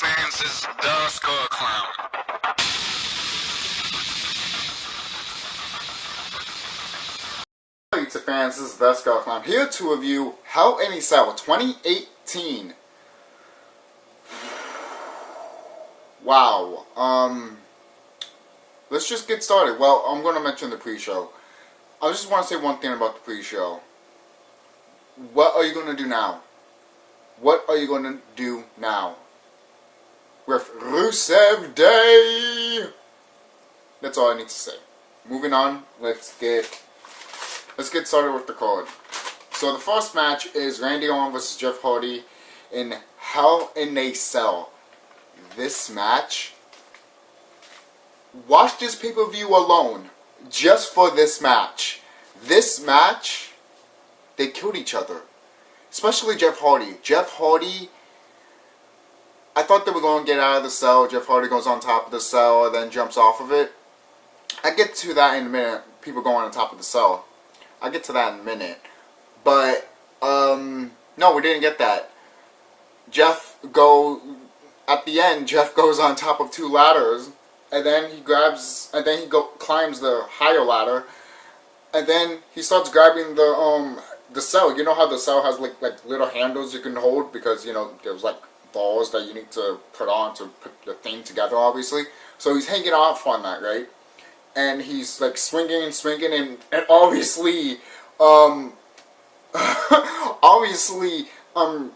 fans, this is TheSkullKlown. Wwe2K18 fans, this is TheSkullKlown here to review Hell in a Cell 2018. Wow. Let's just get started. Well, I'm going to mention the pre-show. I just want to say one thing about the pre-show. What are you going to do now? What are you going to do now? With Rusev Day! That's all I need to say. Moving on, let's get started with the card. So the first match is Randy Orton vs. Jeff Hardy in Hell in a Cell. This match, watch this pay-per-view alone, just for this match. This match, they killed each other. Especially Jeff Hardy. Jeff Hardy, I thought they were going to get out of the cell. Jeff Hardy goes on top of the cell and then jumps off of it. I get to that in a minute. People going on top of the cell. I get to that in a minute. But, no, we didn't get that. At the end, Jeff goes on top of two ladders. And then he climbs the higher ladder. And then he starts grabbing the cell. You know how the cell has like little handles you can hold, because you know there's like balls that you need to put on to put the thing together, obviously. So he's hanging off on that, right? And he's like swinging and swinging, and obviously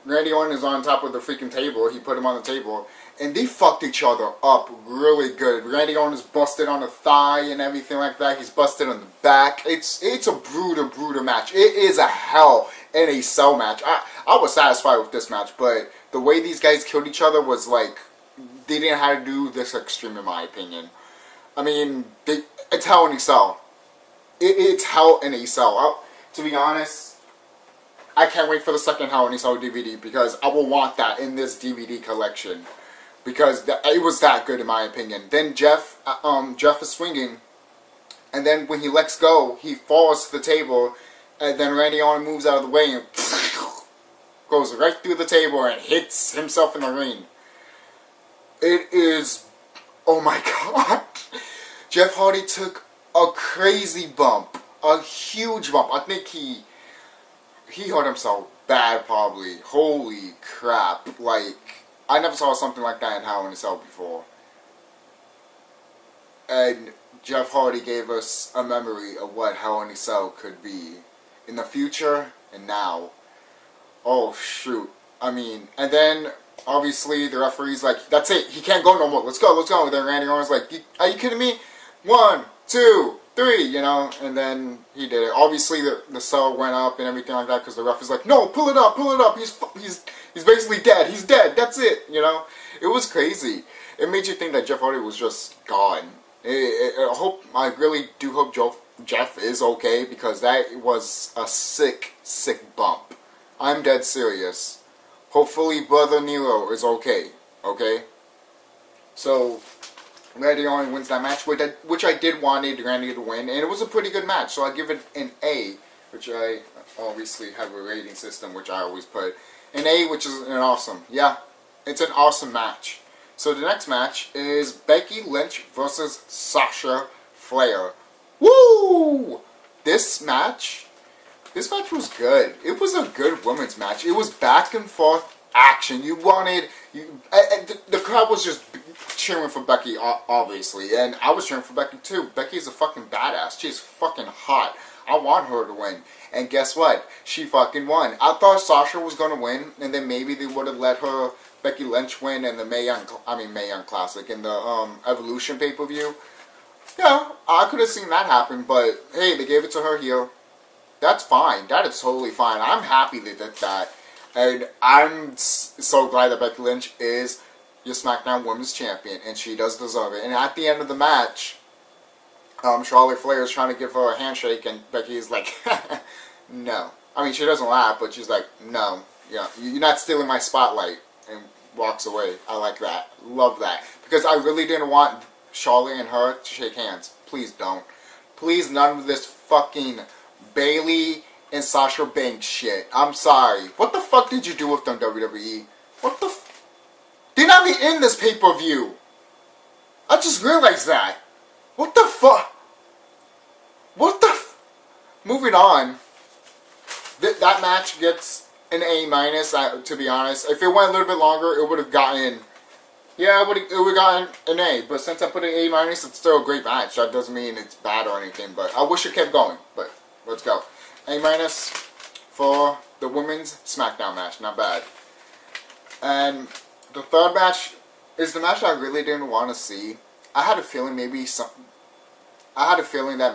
Randy Orton is on top of the freaking table. He put him on the table, and they fucked each other up really good. Randy Orton is busted on the thigh and everything like that. He's busted on the back. It's a brutal match. It is a Hell in a Cell match. I was satisfied with this match, but the way these guys killed each other was like, they didn't have to do this extreme in my opinion. I mean, it's Hell in a Cell. It's Hell in a Cell. To be honest, I can't wait for the second Hell in a Cell DVD, because I will want that in this DVD collection. Because it was that good in my opinion. Then Jeff is swinging, and then when he lets go, he falls to the table, and then Randy Orton moves out of the way and goes right through the table and hits himself in the ring. It is, oh my god. Jeff Hardy took a crazy bump, a huge bump. I think he hurt himself bad probably. Holy crap. Like, I never saw something like that in Hell in a Cell before. And Jeff Hardy gave us a memory of what Hell in a Cell could be in the future and now. Oh shoot. I mean, and then obviously the referee's like, that's it, he can't go no more, let's go. And then Randy Orton's like, are you kidding me? 1, 2, 3, you know, and then he did it. Obviously the cell went up and everything like that, because the ref is like, no, pull it up, he's basically dead, he's dead, that's it, you know. It was crazy. It made you think that Jeff Hardy was just gone. I really do hope Jeff is okay, because that was a sick bump. I'm dead serious. Hopefully Brother Nero is okay, So Randy Orton wins that match, which I did want Randy to win, and it was a pretty good match, so I give it an A, which I obviously have a rating system, which I always put an A, which is an awesome. Yeah, it's an awesome match. So the next match is Becky Lynch versus Sasha Flair. Woo! This match was good. It was a good women's match. It was back and forth action. The crowd was just cheering for Becky, obviously, and I was cheering for Becky too. Becky is a fucking badass. She's fucking hot. I want her to win. And guess what? She fucking won. I thought Sasha was gonna win, and then maybe they would have let Becky Lynch win in the Mae Young Classic, in the Evolution pay-per-view. Yeah, I could have seen that happen, but hey, they gave it to her here. That's fine. That is totally fine. I'm happy they did that. And I'm so glad that Becky Lynch is your SmackDown Women's Champion, and she does deserve it. And at the end of the match, Charlotte Flair is trying to give her a handshake, and Becky is like, no. I mean, she doesn't laugh, but she's like, no. Yeah, you're not stealing my spotlight, and walks away. I like that. Love that. Because I really didn't want Charlotte and her to shake hands. Please don't. Please, none of this fucking Bayley and Sasha Banks shit. I'm sorry. What the fuck did you do with them, WWE? What the f... They're barely in this pay-per-view. I just realized that. What the fuck? What the Moving on. That match gets an A-, to be honest. If it went a little bit longer, it would have gotten... Yeah, it would have gotten an A. But since I put an A-, it's still a great match. That doesn't mean it's bad or anything. But I wish it kept going. But let's go. A- for the women's SmackDown match. Not bad. And the third match is the match I really didn't want to see. I had a feeling that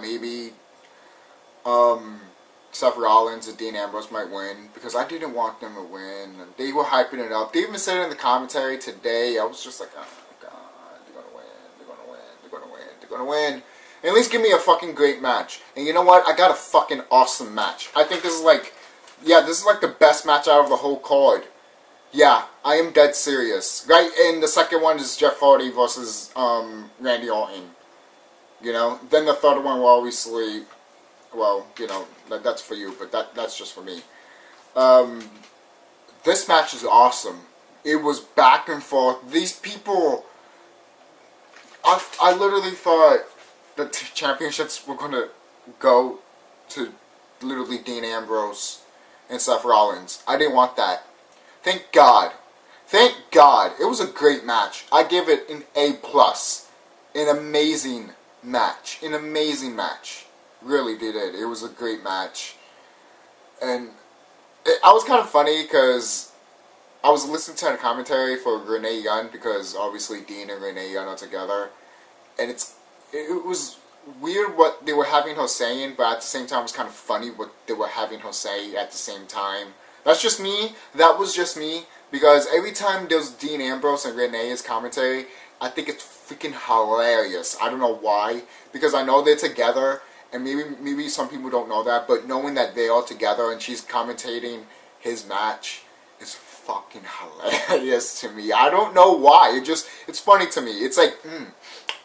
maybe Seth Rollins and Dean Ambrose might win because I didn't want them to win. And they were hyping it up. They even said it in the commentary today. I was just like, oh god, they're gonna win, they're gonna win, they're gonna win, they're gonna win. At least give me a fucking great match. And you know what? I got a fucking awesome match. I think this is like, yeah, this is like the best match out of the whole card. Yeah, I am dead serious. Right, and the second one is Jeff Hardy versus Randy Orton. You know, then the third one will obviously, well, you know, that's for you, but that's just for me. This match is awesome. It was back and forth. These people, I literally thought the championships were going to go to literally Dean Ambrose and Seth Rollins. I didn't want that. Thank God. Thank God. It was a great match. I give it an A+. An amazing match. An amazing match. Really did it. It was a great match. And I was kind of funny because I was listening to the commentary for Renee Young because obviously Dean and Renee Young are together. And it was weird what they were having her saying, but at the same time it was kind of funny what they were having her say at the same time. That's just me. That was just me. Because every time there's Dean Ambrose and Renee's commentary, I think it's freaking hilarious. I don't know why. Because I know they're together. And maybe some people don't know that. But knowing that they are together and she's commentating his match is fucking hilarious to me. I don't know why. It's funny to me. It's like,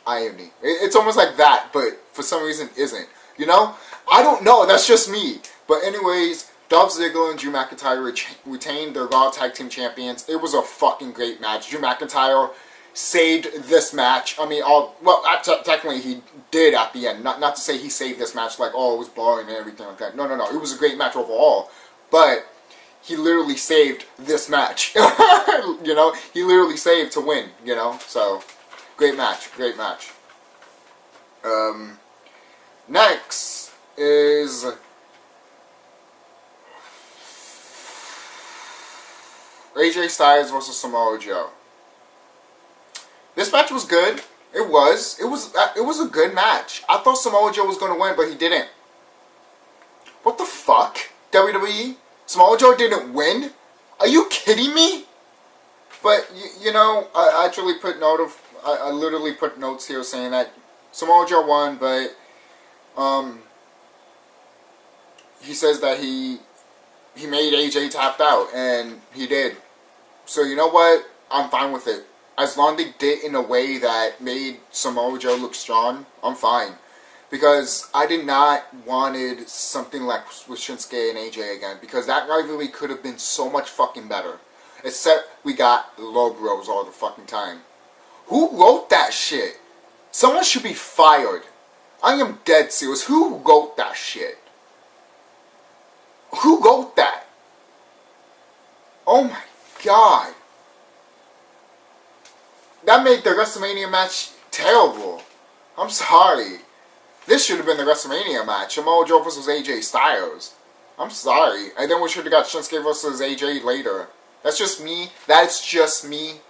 irony. It's almost like that. But for some reason isn't. You know? I don't know. That's just me. But anyways... Dolph Ziggler and Drew McIntyre retained their Raw Tag Team Champions. It was a fucking great match. Drew McIntyre saved this match. I mean, technically he did at the end. Not to say he saved this match like, oh, it was boring and everything like that. No. It was a great match overall. But he literally saved this match. You know? He literally saved to win, you know? So, great match. Great match. Next is... AJ Styles versus Samoa Joe. This match was good. It was a good match. I thought Samoa Joe was going to win, but he didn't. What the fuck? WWE? Samoa Joe didn't win? Are you kidding me? But, you know, I actually put I literally put notes here saying that Samoa Joe won, but, he says that he made AJ tapped out, and he did. So you know what? I'm fine with it. As long as they did in a way that made Samoa Joe look strong, I'm fine. Because I did not wanted something like with Shinsuke and AJ again. Because that rivalry could have been so much fucking better. Except we got low bros all the fucking time. Who wrote that shit? Someone should be fired. I am dead serious. Who wrote that shit? Who wrote that? Oh my god. That made the WrestleMania match terrible. I'm sorry. This should have been the WrestleMania match. Samoa Joe versus AJ Styles. I'm sorry. And then we should have got Shinsuke versus AJ later. That's just me. That's just me.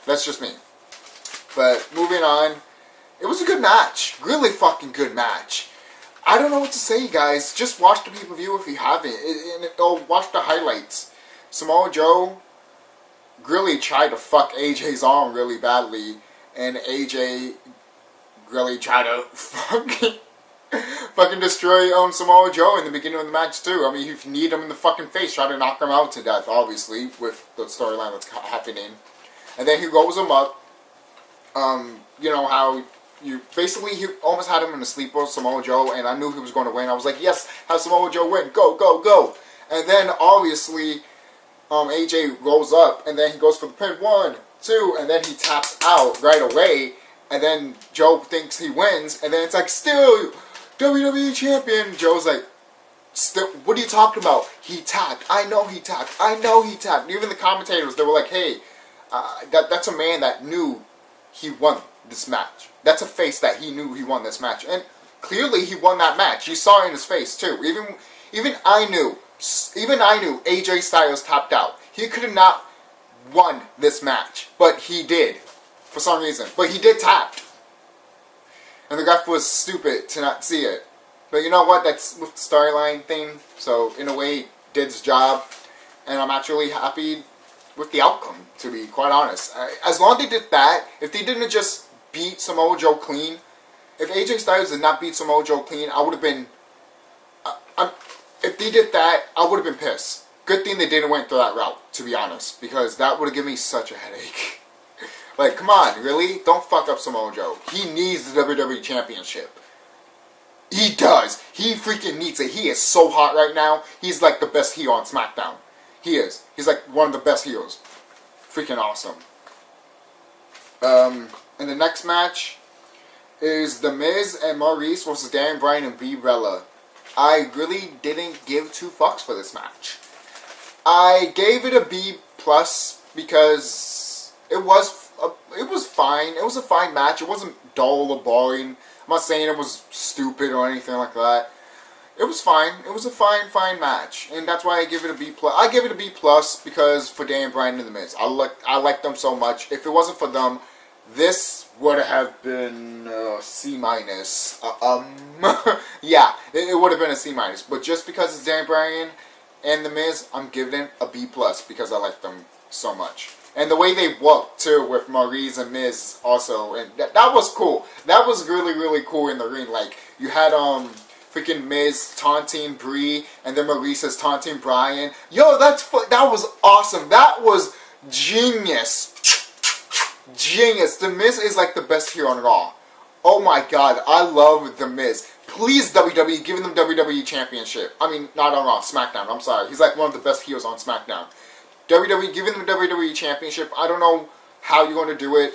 That's just me. But moving on. It was a good match. Really fucking good match. I don't know what to say, guys. Just watch the pay-per-view if you haven't. Or watch the highlights. Samoa Joe really tried to fuck AJ's arm really badly. And AJ really tried to fucking destroy Samoa Joe in the beginning of the match, too. I mean, if you need him in the fucking face, try to knock him out to death, obviously, with the storyline that's happening. And then he rolls him up. You know how... he almost had him in a sleeper, Samoa Joe, and I knew he was going to win. I was like, yes, have Samoa Joe win. Go, go, go. And then, obviously, AJ rolls up, and then he goes for the pin, 1, 2, and then he taps out right away, and then Joe thinks he wins, and then it's like, still WWE Champion. Joe's like, still, what are you talking about? He tapped. I know he tapped. I know he tapped. Even the commentators, they were like, hey, that's a man that knew he won this match. That's a face that he knew he won this match. And clearly he won that match. You saw it in his face too. Even I knew AJ Styles tapped out. He could have not won this match, but he did for some reason. But he did tap. And the ref was stupid to not see it. But you know what? That's with the storyline thing. So in a way, he did his job. And I'm actually happy with the outcome, to be quite honest. As long as they did that, if they didn't just beat Samoa Joe clean, if AJ Styles did not beat Samoa Joe clean, I would have been... if they did that, I would have been pissed. Good thing they didn't went through that route, to be honest. Because that would have given me such a headache. Like, come on, really? Don't fuck up Samoa Joe. He needs the WWE Championship. He does. He freaking needs it. He is so hot right now. He's like the best heel on SmackDown. He is. He's like one of the best heels. Freaking awesome. And the next match is The Miz and Maurice versus Daniel Bryan and Brie Bella. I really didn't give 2 fucks for this match. I gave it a B+ because it was fine. It was a fine match. It wasn't dull or boring. I'm not saying it was stupid or anything like that. It was fine. It was a fine match, and that's why I give it a B+. I give it a B+ because for Daniel Bryan and The Miz, I like them so much. If it wasn't for them, this would have been C-. Yeah, it would have been a C-. But just because it's Daniel Bryan and The Miz, I'm giving it a B+ because I like them so much. And the way they worked too with Maurice and Miz also, and that was cool. That was really cool in the ring. Like you had freaking Miz taunting Brie, and then Maurice is taunting Bryan. Yo, that was awesome. That was genius. Genius. The Miz is like the best here on Raw. Oh my god, I love The Miz. Please WWE, give them WWE Championship. I mean, not on Raw, SmackDown. I'm sorry. He's like one of the best heels on SmackDown. WWE, giving them the WWE Championship. I don't know how you're going to do it,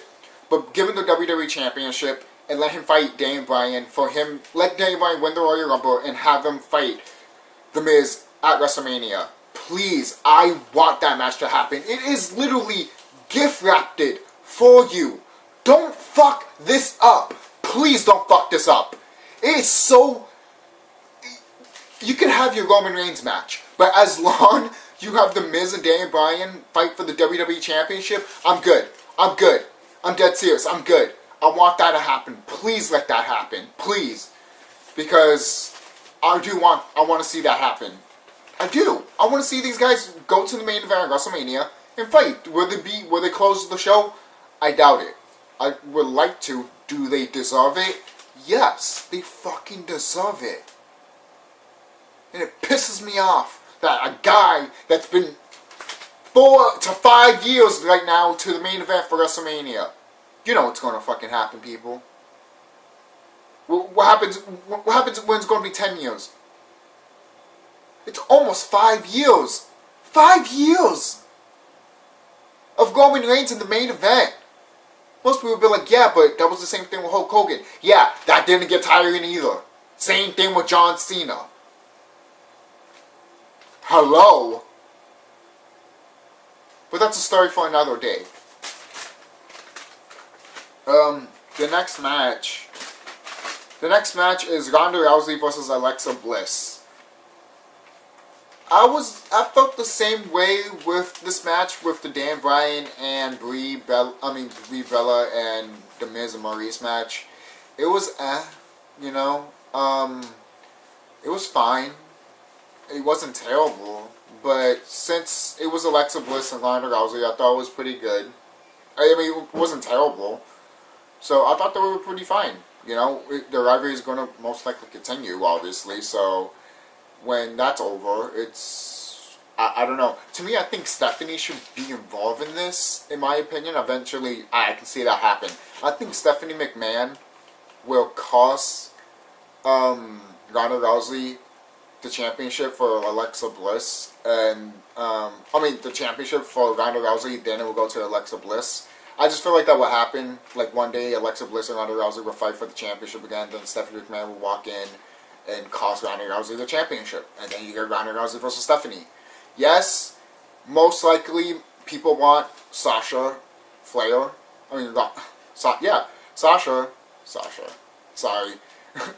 but give him the WWE Championship and let him fight Daniel Bryan. Let Daniel Bryan win the Royal Rumble and have him fight The Miz at WrestleMania. Please, I want that match to happen. It is literally gift wrapped for you. Don't fuck this up. Please don't fuck this up. It is so... You can have your Roman Reigns match, but as long... you have The Miz and Daniel Bryan fight for the WWE Championship, I'm good. I'm good. I'm dead serious. I'm good. I want that to happen. Please let that happen. Please. Because I want to see that happen. I do. I want to see these guys go to the main event of WrestleMania and fight. Will they close the show? I doubt it. I would like to. Do they deserve it? Yes. They fucking deserve it. And it pisses me off that a guy that's been 4 to 5 years right now to the main event for WrestleMania. You know what's going to fucking happen, people. What happens when it's going to be 10 years? It's almost 5 years. 5 years of Roman Reigns in the main event. Most people will be like, yeah, but that was the same thing with Hulk Hogan. Yeah, that didn't get tiring either. Same thing with John Cena. Hello? But that's a story for another day. The next match is Ronda Rousey versus Alexa Bliss. I felt the same way with this match with the Dan Bryan and Brie Bella and the Miz and Maurice match. It was you know. It was fine. It wasn't terrible, but since it was Alexa Bliss and Ronda Rousey, I thought it was pretty good. I mean, it wasn't terrible, so I thought they were pretty fine. You know, the rivalry is going to most likely continue, obviously, so when that's over, it's... I don't know. To me, I think Stephanie should be involved in this, in my opinion. Eventually, I can see that happen. I think Stephanie McMahon will cost Ronda Rousey the championship for Alexa Bliss, and the championship for Ronda Rousey, then it will go to Alexa Bliss. I just feel like that will happen. Like one day, Alexa Bliss and Ronda Rousey will fight for the championship again. Then Stephanie McMahon will walk in and cost Ronda Rousey the championship, and then you get Ronda Rousey versus Stephanie. Yes, most likely people want Sasha, Flair. Sasha. Sorry,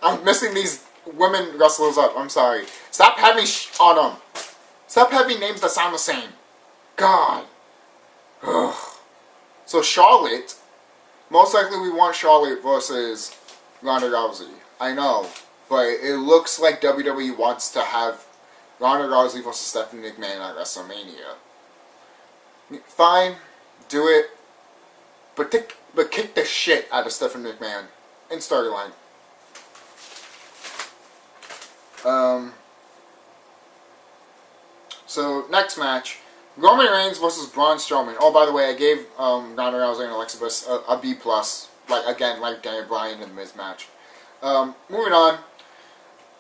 I'm messing these women wrestlers up. I'm sorry. Stop having on them. Stop having names that sound the same. God. Ugh. So Charlotte, most likely we want Charlotte versus Ronda Rousey. I know, but it looks like WWE wants to have Ronda Rousey versus Stephanie McMahon at WrestleMania. Fine, do it, but kick the shit out of Stephanie McMahon in storyline. So next match, Roman Reigns versus Braun Strowman. Oh, by the way, I gave Ronda Rousey and Alexa Bliss a B+, like Daniel Bryan in the Miz match. Moving on,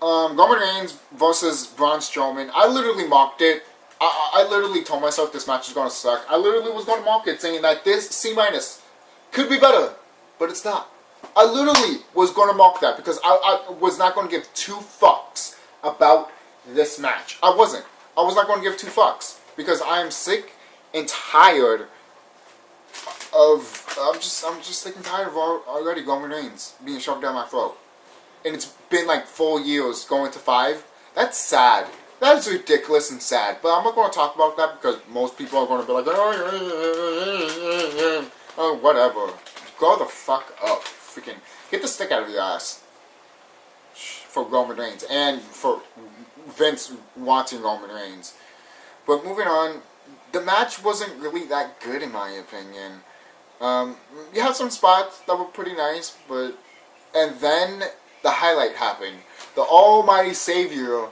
Roman Reigns versus Braun Strowman. I literally mocked it. I literally told myself this match is going to suck. I literally was going to mock it, saying that this C- could be better, but it's not. I literally was going to mock that because I was not going to give two fucks about this match. I wasn't. I was not going to give two fucks because I am sick and tired of. I'm just sick and tired of already Roman Reigns being shoved down my throat, and it's been like 4 years going to 5. That's sad. That is ridiculous and sad. But I'm not going to talk about that because most people are going to be like, oh, whatever. Grow the fuck up. Freaking get the stick out of your ass for Roman Reigns and for Vince wanting Roman Reigns. But moving on, the match wasn't really that good in my opinion. You had some spots that were pretty nice, and then the highlight happened. The Almighty Savior,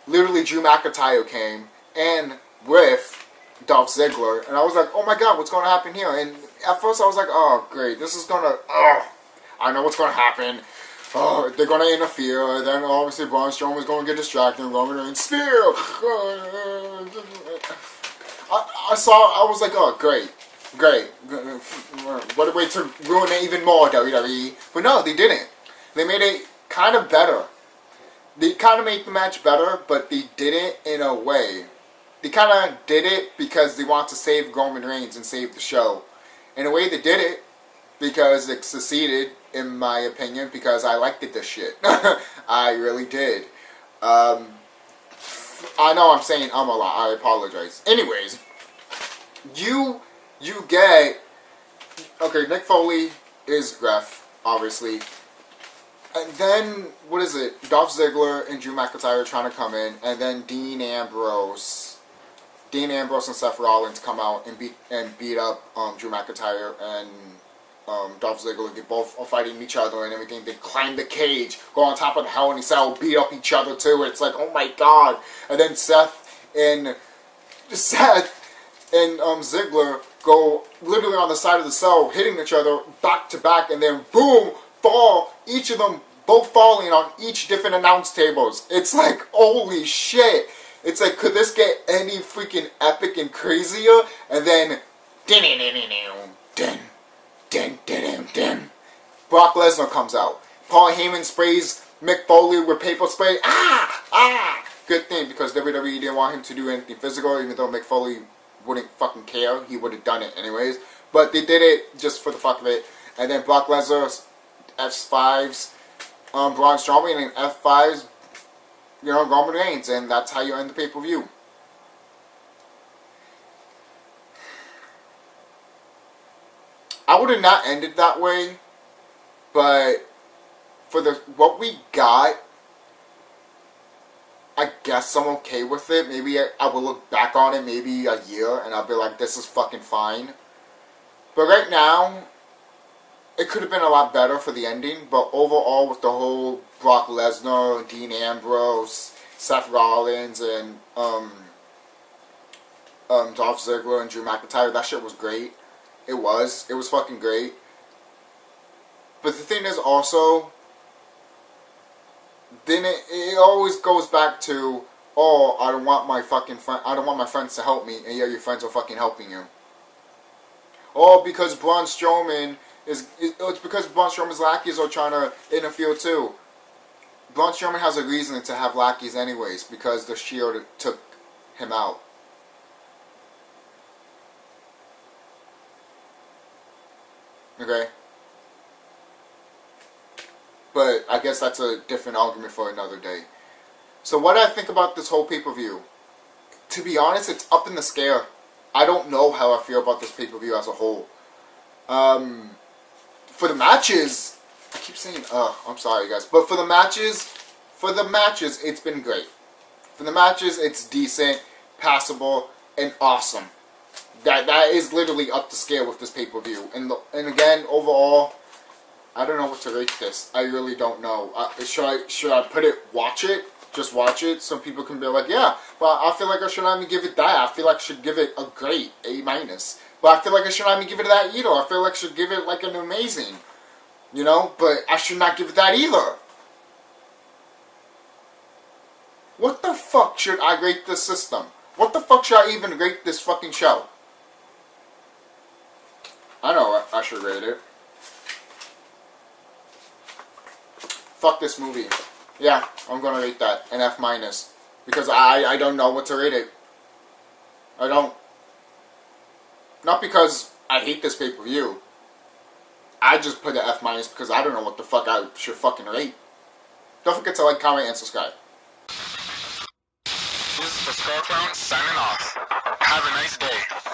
literally Drew McIntyre, came and with Dolph Ziggler, and I was like, oh my god, what's going to happen here? And at first I was like, oh great, this is gonna, I know what's going to happen. Oh, they're going to interfere, and then obviously Braun Strowman is going to get distracted, and Roman Reigns, spear! I was like, oh, great. What a way to ruin it even more, WWE. But no, they didn't. They made it kind of better. They kind of made the match better, but they did it in a way. They kind of did it because they want to save Roman Reigns and save the show. In a way, they did it because it succeeded, in my opinion, because I liked it, this shit. I really did. I know I'm saying a lot. I apologize. Anyways, you get... Okay, Nick Foley is ref, obviously. And then, what is it? Dolph Ziggler and Drew McIntyre trying to come in, and then Dean Ambrose and Seth Rollins come out and beat up Drew McIntyre and Dolph Ziggler. They both are fighting each other and everything. They climb the cage, go on top of the Hell in a Cell, beat up each other too. It's like, oh my god! And then Seth and Ziggler go literally on the side of the cell, hitting each other back to back, and then boom, fall. Each of them both falling on each different announce tables. It's like, holy shit! It's like, could this get any freaking epic and crazier? And then, Brock Lesnar comes out. Paul Heyman sprays Mick Foley with paper spray. Good thing, because WWE didn't want him to do anything physical, even though Mick Foley wouldn't fucking care. He would have done it anyways. But they did it just for the fuck of it. And then Brock Lesnar F5s Braun Strowman, and F5s Roman Reigns, and that's how you end the pay-per-view. I would have not ended that way, but for what we got, I guess I'm okay with it. Maybe I will look back on it maybe a year and I'll be like, this is fucking fine. But right now, it could have been a lot better for the ending, but overall with the whole Brock Lesnar, Dean Ambrose, Seth Rollins, and Dolph Ziggler and Drew McIntyre, that shit was great. It was fucking great. But the thing is also, then it always goes back to, oh, I don't want my fucking I don't want my friends to help me, and yet your friends are fucking helping you. Oh, because Braun Strowman it's because Braun Strowman's lackeys are trying to interfere too. Braun Strowman has a reason to have lackeys anyways, because the Shield took him out. Okay? But I guess that's a different argument for another day. So what I think about this whole pay-per-view, to be honest, it's up in the scale. I don't know how I feel about this pay-per-view as a whole. For the matches, I keep saying, I'm sorry guys, but for the matches, it's been great. For the matches, it's decent, passable, and awesome. That is literally up to scale with this pay-per-view. And again, overall, I don't know what to rate this. I really don't know. Should I put it, watch it? Just watch it? Some people can be like, yeah, but I feel like I should not even give it that. I feel like I should give it a great, A-. But I feel like I should not even give it that either. I feel like I should give it like an amazing. You know? But I should not give it that either. What the fuck should I rate this system? What the fuck should I even rate this fucking show? I know what I should rate it. Fuck this movie. Yeah, I'm gonna rate that an F-. Because I don't know what to rate it. I don't. Not because I hate this pay-per-view. I just put an F- because I don't know what the fuck I should fucking rate. Don't forget to like, comment, and subscribe. This is TheSkullKlown signing off. Have a nice day.